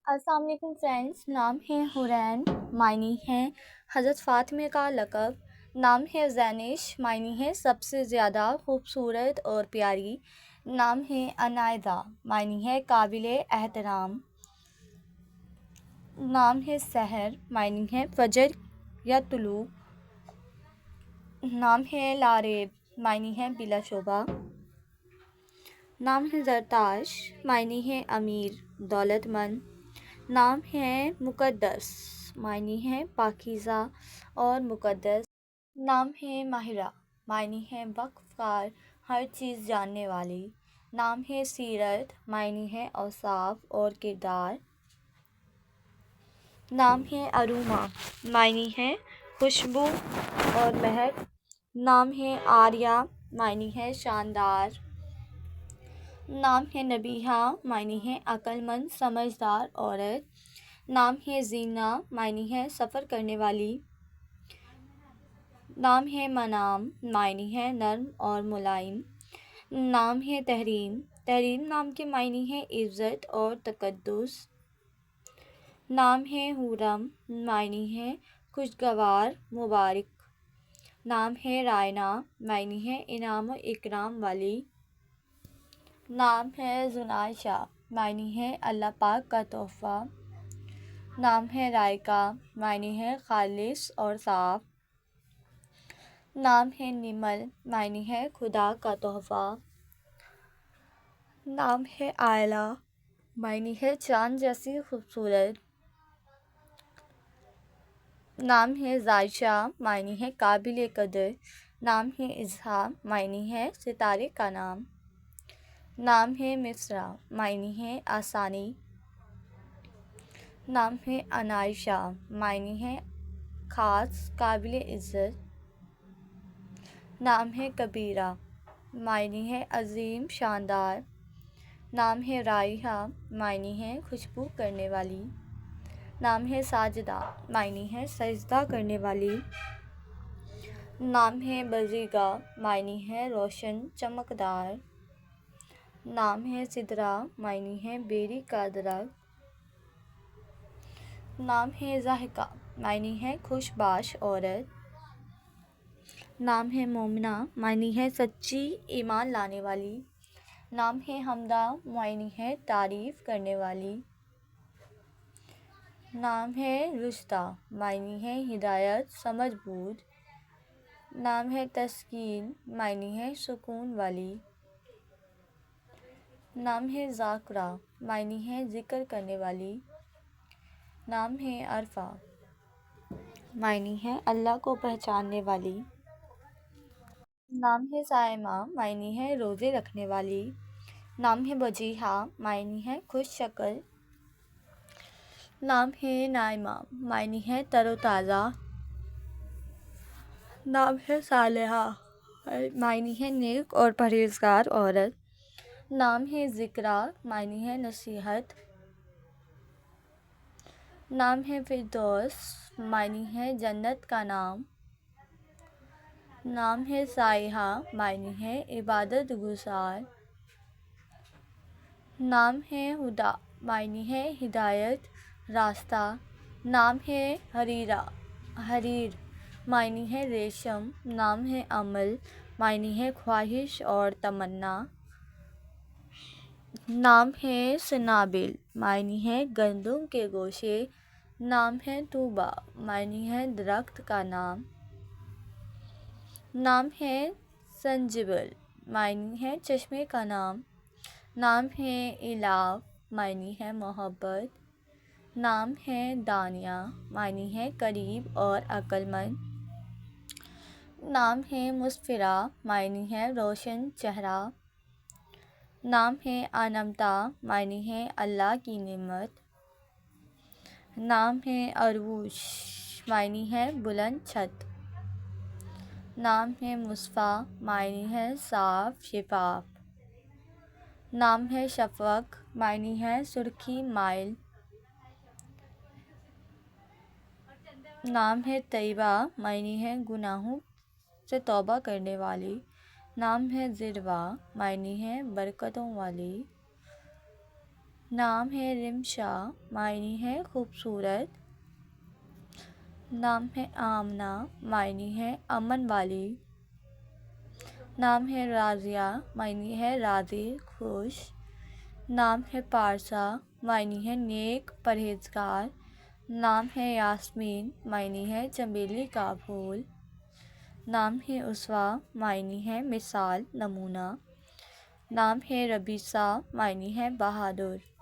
السلام علیکم فرینڈس، نام ہے حورین، معنی ہے حضرت فاطمہ کا لقب۔ نام ہے زینش، معنی ہے سب سے زیادہ خوبصورت اور پیاری۔ نام ہے عنایزہ، معنی ہے قابل احترام۔ نام ہے سحر، معنی ہے فجر یا طلوع۔ نام ہے لاریب، معنی ہے بلا شبہ۔ نام ہے زرتاش، معنی ہے امیر، دولت مند۔ نام ہے مقدس، معنی ہے پاکیزہ اور مقدس۔ نام ہے ماہرہ، معنی ہے وقف کار، ہر چیز جاننے والی۔ نام ہے سیرت، معنی ہے اوصاف اور کردار۔ نام ہے اروما، معنی ہے خوشبو اور مہک۔ نام ہے آریہ، معنی ہے شاندار۔ نام ہے نبیہہ، معنی ہے عقل مند سمجھدار عورت۔ نام ہے زینہ، معنی ہے سفر کرنے والی۔ نام ہے منام، معنی ہے نرم اور ملائم۔ نام ہے تحریم، تحریم نام کے معنی ہے عزت اور تقدس۔ نام ہے حورم، معنی ہے خوشگوار مبارک۔ نام ہے رائنا، معنی ہے انعام و اکرام والی۔ نام ہے زناشہ، معنی ہے اللہ پاک کا تحفہ۔ نام ہے رائقہ، معنی ہے خالص اور صاف۔ نام ہے نمل، معنی ہے خدا کا تحفہ۔ نام ہے آئلہ، معنی ہے چاند جیسی خوبصورت۔ نام ہے ذائشہ، معنی ہے قابل قدر۔ نام ہے اضحیٰ، معنی ہے ستارے کا نام۔ نام ہے مصرع، معنی ہے آسانی۔ نام ہے عنائشہ، معنی ہے خاص قابل عزت۔ نام ہے کبیرہ، معنی ہے عظیم شاندار۔ نام ہے رائحہ، معنی ہے خوشبو کرنے والی۔ نام ہے ساجدہ، معنی ہے سجدہ کرنے والی۔ نام ہے بزیگہ، معنی ہے روشن چمکدار۔ نام ہے سدرہ، معنی ہے بیری کا درخت۔ نام ہے ضاحکہ، معنی ہے خوش باش عورت۔ نام ہے مومنہ، معنی ہے سچی ایمان لانے والی۔ نام ہے حمدہ، معنی ہے تعریف کرنے والی۔ نام ہے رشدہ، معنی ہے ہدایت سمجھ بوجھ۔ نام ہے تسکین، معنی ہے سکون والی۔ نام ہے ذاکرہ، معنی ہے ذکر کرنے والی۔ نام ہے عارفہ، معنی ہے اللہ کو پہچاننے والی۔ نام ہے صائمہ، معنی ہے روزے رکھنے والی۔ نام ہے وجیہہ، معنی ہے خوش شکل۔ نام ہے نائمہ، معنی ہے تر و تازہ۔ نام ہے صالحہ، معنی ہے نیک اور پرہیزگار عورت۔ نام ہے ذکریٰ، معنی ہے نصیحت۔ نام ہے فردوس، معنی ہے جنت کا نام۔ نام ہے سائحہ، معنی ہے عبادت گزار۔ نام ہے ہدیٰ، معنی ہے ہدایت راستہ۔ نام ہے حریرہ، حریر معنی ہے ریشم۔ نام ہے امل، معنی ہے خواہش اور تمنا۔ نام ہے سنابل، معنی ہے گندم کے گوشے۔ نام ہے طوبیٰ، معنی ہے درخت کا نام۔ نام ہے سنجبل، معنی ہے چشمے کا نام۔ نام ہے الہ، معنی ہے محبت۔ نام ہے دانیہ، معنی ہے قریب اور عقل مند۔ نام ہے مسفرہ، معنی ہے روشن چہرہ۔ نام ہے انعمتہ، معنی ہے اللہ کی نعمت۔ نام ہے عروش، معنی ہے بلند چھت۔ نام ہے مصفیٰ، معنی ہے صاف شفاف۔ نام ہے شفق، معنی ہے سرخی مائل۔ نام ہے طیبہ، معنی ہے گناہوں سے توبہ کرنے والی۔ نام ہے ذروہ، معنی ہے برکتوں والی۔ نام ہے رمشا، معنی ہے خوبصورت۔ نام ہے آمنہ، معنی ہے امن والی۔ نام ہے راضیہ، معنی ہے راضی خوش۔ نام ہے پارسا، معنی ہے نیک پرہیزگار۔ نام ہے یاسمین، معنی ہے چنبیلی کا پھول۔ نام ہے اسوہ، معنی ہے مثال نمونہ۔ نام ہے ربیثہ، معنی ہے بہادر۔